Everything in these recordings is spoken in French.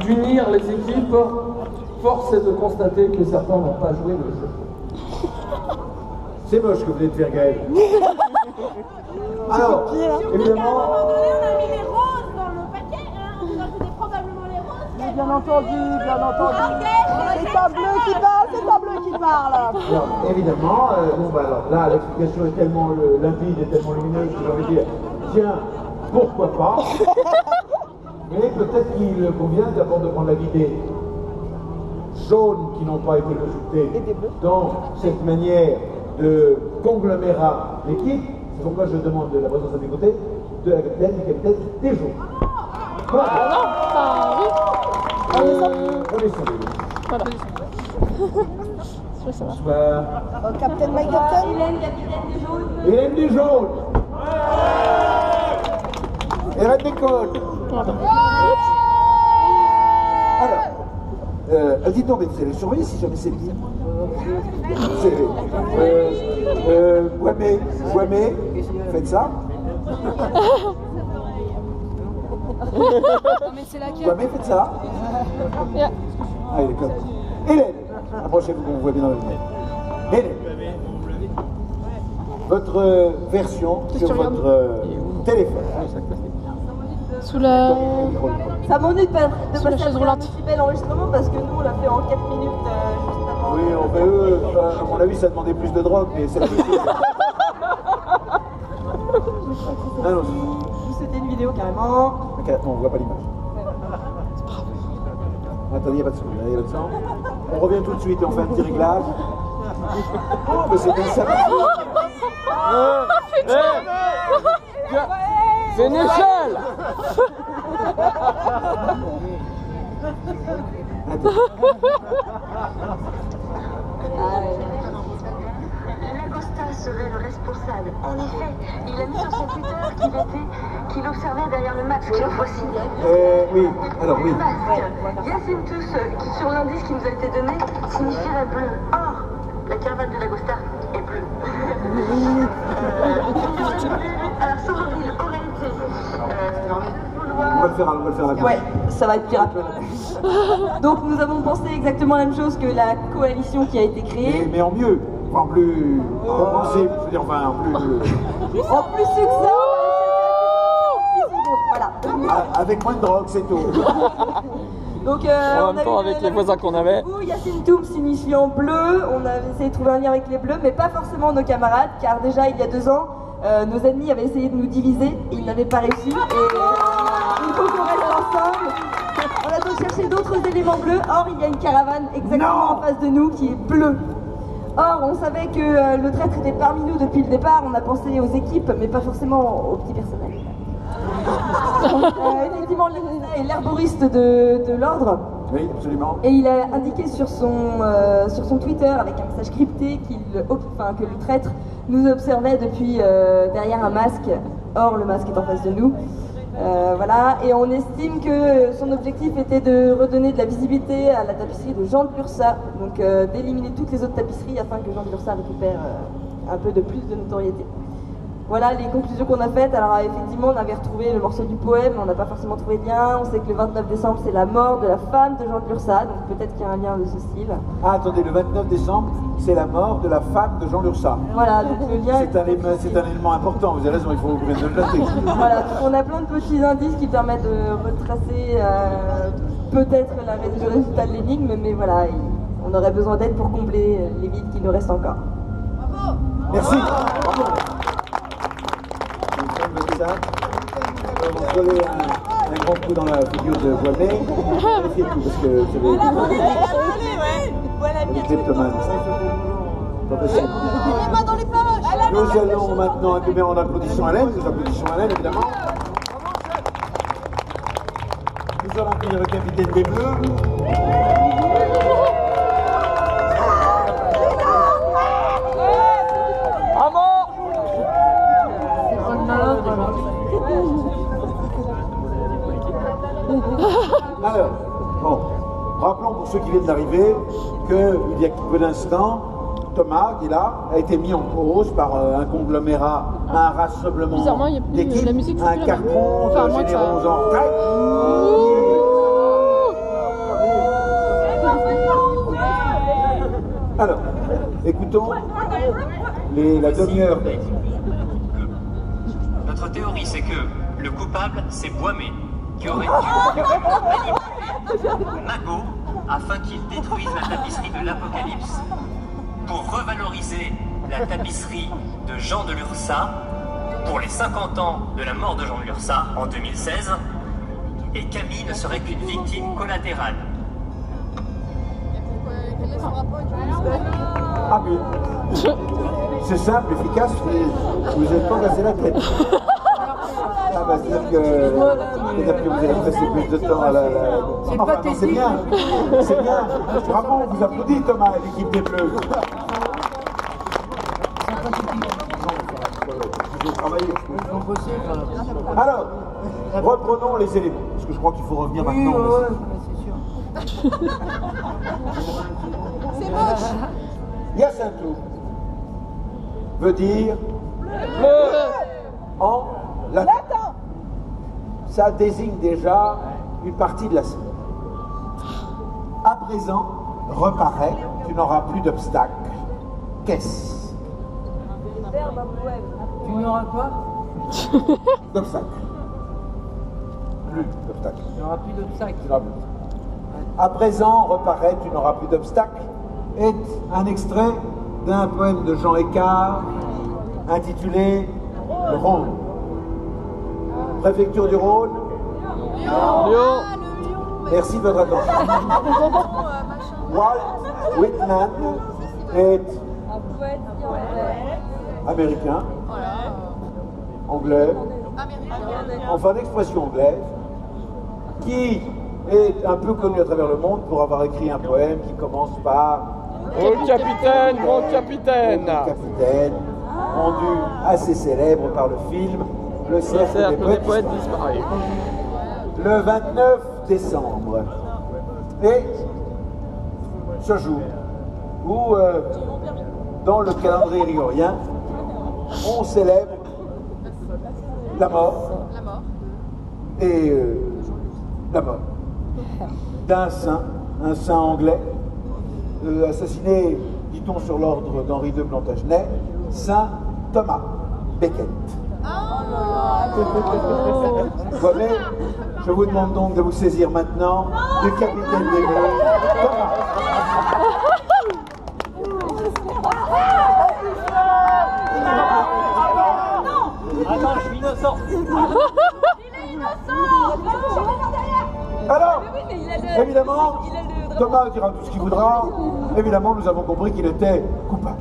d'unir les équipes, force est de constater que certains n'ont pas joué le jeu. C'est moche que vous venez de faire, Gaël. Alors, évidemment... À un moment donné, on a mis les roses dans le paquet, hein. On a fait probablement les roses. Bien entendu, bien entendu. C'est ta bleu qui parle, c'est ta bleu qui parle. Alors, évidemment, bon, bah, alors, là, l'explication est tellement limpide et tellement lumineuse que j'ai envie de dire, tiens, pourquoi pas. Mais peut-être qu'il convient d'abord de prendre l'avis des jaunes qui n'ont pas été consultés dans cette manière de conglomérat l'équipe. C'est pourquoi je demande de la présence à mes côtés de la capitaine et du capitaine des jaunes. Voilà. Ah non, enfin, oui. On est sans Voilà. Oui, ça va. Bonsoir. Captain, my captain. Hélène, capitaine des jaunes. Hélène des jaunes. Hélène des côtes. Alors, dites donc, mais vous allez surveiller si jamais c'est bien. Ouamé, faites ça. Ouamé, faites ça. Yeah. Allez, d'accord. Hélène, approchez-vous qu'on vous voit bien dans la lumière. Hélène, votre version sur votre téléphone. Sous la... Ça m'ennuie de passer la chaise roulante. un aussi bel enregistrement parce que nous on l'a fait en 4 minutes juste avant. Oui, enfin, eux, à mon avis, ça demandait plus de drogue, mais c'est la même chose. Non, non, C'était une vidéo carrément. ok, non, on voit pas l'image. Attendez, il n'y a pas de son, il y a pas de son. On revient tout de suite et on fait un petit réglage. Oh, mais c'est bien ça. C'est une échelle. L'Agosta serait le responsable. En effet, il a mis sur son Twitter qu'il observait derrière le masque. Le voici. Oui, alors oui. Le masque. Yacintus, qui sur l'indice qui nous a été donné, signifierait bleu. Or, la caravane de l'Agosta est bleue. Alors, Somerville aurait été On va le faire à la Ouais, ça va être plus rapide. Donc nous avons pensé exactement la même chose que la coalition qui a été créée. mais en mieux, en plus compréhensible, je veux dire, enfin, en plus. En plus succinct, voilà. Avec moins de drogue, c'est tout. Donc En on même a temps, eu avec la les voisins qu'on avait. Yacintum signifie en bleu. On a essayé de trouver un lien avec les bleus, mais pas forcément nos camarades, car déjà il y a 2 ans, nos ennemis avaient essayé de nous diviser et ils n'avaient pas réussi. Et il faut qu'on reste ensemble. On a donc cherché d'autres éléments bleus. Or, il y a une caravane exactement en face de nous qui est bleue. Or, on savait que le traître était parmi nous depuis le départ. On a pensé aux équipes, mais pas forcément au petit personnel. Effectivement, est l'herboriste de l'ordre. Oui, absolument. Et il a indiqué sur son Twitter, avec un message crypté, que le traître nous observait depuis derrière un masque. Or, le masque est en face de nous. Voilà, et on estime que son objectif était de redonner de la visibilité à la tapisserie de Jean de Lursa, donc d'éliminer toutes les autres tapisseries afin que Jean de Lursa récupère un peu de plus de notoriété. Voilà les conclusions qu'on a faites. Alors effectivement, on avait retrouvé le morceau du poème, on n'a pas forcément trouvé de lien. On sait que le 29 décembre, c'est la mort de la femme de Jean de Lursa, donc peut-être qu'il y a un lien de ce style. Ah, attendez, le 29 décembre, c'est la mort de la femme de Jean Lursa. Voilà, donc le lien... C'est un élément important, vous avez raison, il faut vous mettre de le noter. Voilà, donc on a plein de petits indices qui permettent de retracer peut-être le résultat de l'énigme, mais voilà, on aurait besoin d'aide pour combler les vides qui nous restent encore. Merci. Bravo. On va coller un grand coup dans la figure de Ouamé. Vérifiez tout, parce que c'est les kleptomanes. Pas facile. Nous allons maintenant accueillir en applaudissant Hélène. Nous applaudissons Hélène, évidemment. Nous allons accueillir le capitaine des Bleus. Alors, bon, rappelons pour ceux qui viennent d'arriver qu'il y a peu d'instants, Thomas, qui est là, a été mis en cause par un conglomérat, un rassemblement d'équipes, un carton de généraux en retraite. Alors, écoutons la demi-heure. Notre théorie, c'est que le coupable, c'est Boimé, qui aurait dû manipuler Magot afin qu'il détruise la tapisserie de l'Apocalypse pour revaloriser la tapisserie de Jean de Lursa pour les 50 ans de la mort de Jean de Lursa en 2016, et Camille ne serait qu'une victime collatérale. Ah mais, c'est simple, efficace, vous n'êtes pas cassé la tête. Ah bah c'est-à-dire que vous allez passer plus de temps à la... Enfin, non, c'est bien, c'est bien. Bravo, on vous applaudit Thomas, l'équipe des Bleus. Alors, reprenons les éléments, parce que je crois qu'il faut revenir maintenant. c'est sûr. C'est moche. Yacinto veut dire en latin. Ça désigne déjà une partie de la scène. À présent, reparaît, tu n'auras plus d'obstacle. Qu'est-ce? Tu n'auras quoi? D'obstacle. Plus d'obstacle. Tu n'auras plus d'obstacle. À présent, reparaît, tu n'auras plus d'obstacle, est un extrait d'un poème de Jean Écart intitulé Le Rhône. Préfecture du Rhône. Lyon. Merci de votre attention. Walt Whitman est américain, anglais, enfin l'expression anglaise, qui est un peu connu à travers le monde pour avoir écrit un poème qui commence par Oh capitaine, mon capitaine. Capitaine, rendu assez célèbre par le film Le Cercle des Poètes disparus. Le 29 décembre. Et ce jour où, dans le calendrier grégorien, on célèbre la mort et la mort d'un saint, un saint anglais, assassiné, dit-on, sur l'ordre d'Henri II Plantagenet, Saint Thomas Becket. Vous voyez, je vous demande donc de vous saisir maintenant du capitaine des Bleus, Thomas. Attends, je suis innocent. Alors, évidemment, Thomas dira tout ce qu'il voudra. Évidemment, nous avons compris qu'il était coupable.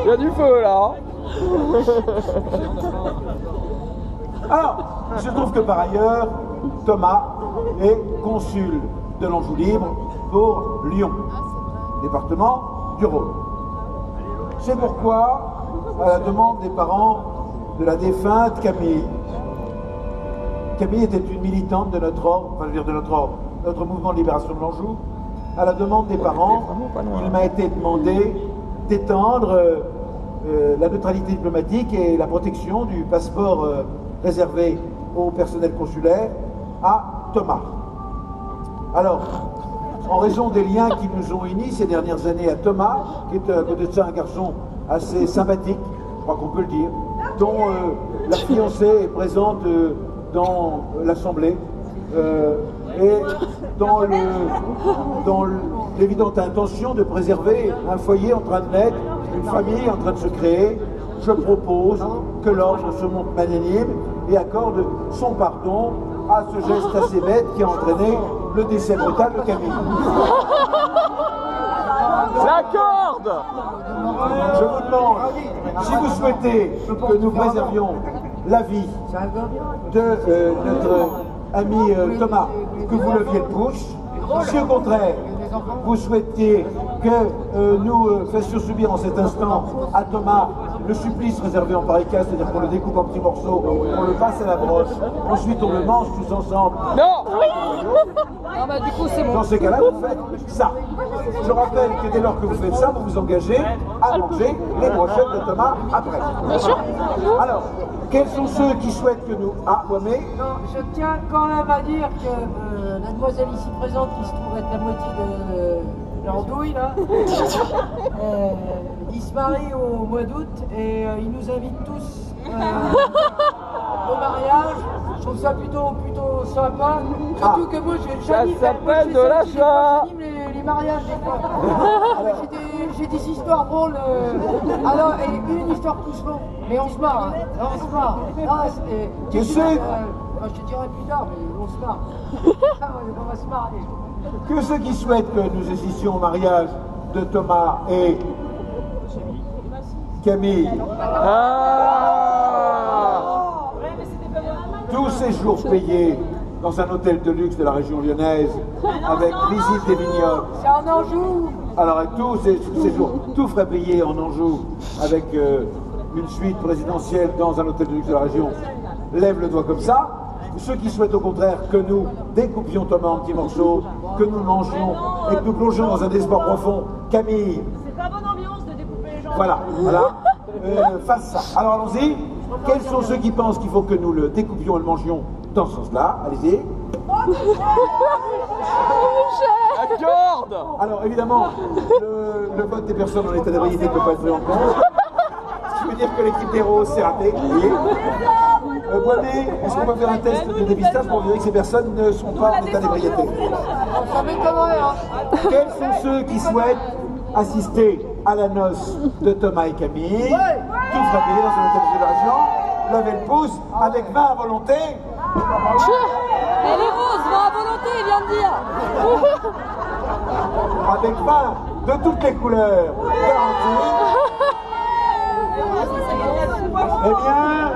Il y a du feu là. Alors, il se trouve que par ailleurs, Thomas est consul de l'Anjou libre pour Lyon, département du Rhône. C'est pourquoi, à la demande des parents de la défunte Camille était une militante de notre ordre, enfin je veux dire de notre mouvement de libération de l'Anjou. À la demande des parents, il m'a été demandé d'étendre la neutralité diplomatique et la protection du passeport réservé au personnel consulaire à Thomas. Alors, en raison des liens qui nous ont unis ces dernières années à Thomas, qui est à côté de ça un garçon assez sympathique, je crois qu'on peut le dire, dont la fiancée est présente dans l'Assemblée, et dans l'évidente intention de préserver un foyer en train de naître, une famille en train de se créer, je propose que l'ordre se montre magnanime et accorde son pardon à ce geste assez bête qui a entraîné le décès brutal de Camille. J'accorde. Je vous demande, si vous souhaitez que nous préservions la vie de notre ami Thomas, que vous leviez le pouce. Si au contraire, vous souhaitiez que nous fassions subir en cet instant à Thomas le supplice réservé en pareil cas, c'est-à-dire qu'on le découpe en petits morceaux, on le passe à la broche, ensuite on le mange tous ensemble. Non. Ah bah du coup c'est bon. Dans ces cas-là, vous faites ça. Je rappelle que dès lors que vous faites ça, vous vous engagez à manger les brochettes de Thomas après. Bien sûr. Alors, quels sont ceux qui souhaitent que nous... Ah, Wamé? Non, je tiens quand même à dire que la demoiselle ici présente, qui se trouve être la moitié de l'andouille, là, il se marie au mois d'août et il nous invite tous au mariage. Je trouve ça plutôt sympa. Surtout que moi, j'anime les mariages des fois. J'ai des histoires drôles. Alors, et une histoire plus longue. Mais on se marre, hein. On se marre. Je sais. Je te dirai plus tard, mais on se marre. On va se marrer. Que ceux qui souhaitent que nous assistions au mariage de Thomas et Camille. Tous ces jours payés dans un hôtel de luxe de la région lyonnaise avec visite des vignobles. C'est en Anjou. Alors tous ces jours, tout frais payé en Anjou avec une suite présidentielle dans un hôtel de luxe de la région. Lève le doigt comme ça. Ceux qui souhaitent au contraire que nous découpions Thomas en petits morceaux, que nous le mangions et que nous plongions dans un désespoir profond. Camille. C'est pas bonne ambiance de découper les gens. Voilà. Fasse ça. Alors allons-y. Quels sont ceux qui pensent qu'il faut que nous le découpions et le mangions dans ce sens-là? Allez-y. Accorde. Alors évidemment, le vote des personnes en état d'ébriété ne peut pas être pris en compte. Ce qui veut dire que l'équipe des roses s'est ratée. Boisé, est-ce qu'on peut faire un test de dépistage pour vérifier que ces personnes ne sont pas en état d'ébriété? Ça m'étonnerait, hein. Quels sont ceux qui souhaitent assister à la noce de Thomas et Camille? Tout sera payé dans un hôtel de la région. Levez le pouce avec 20 à volonté. Et les roses, 20 à volonté, il vient de dire. Avec 20 de toutes les couleurs garanties. Eh bien,